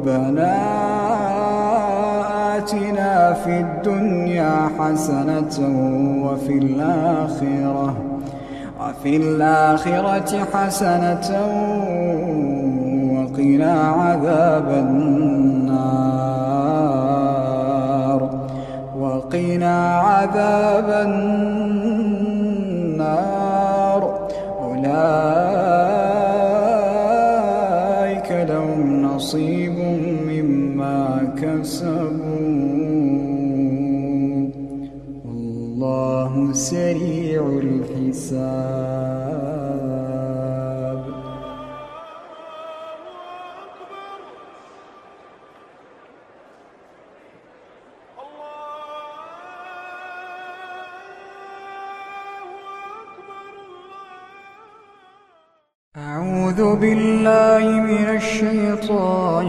ربنا آتنا في الدنيا حسنة وفي الآخرة حسنة وقنا عذاب النار أولئك لهم نصيب مما كسبوا والله سريع الحساب. أعوذ بالله من الشيطان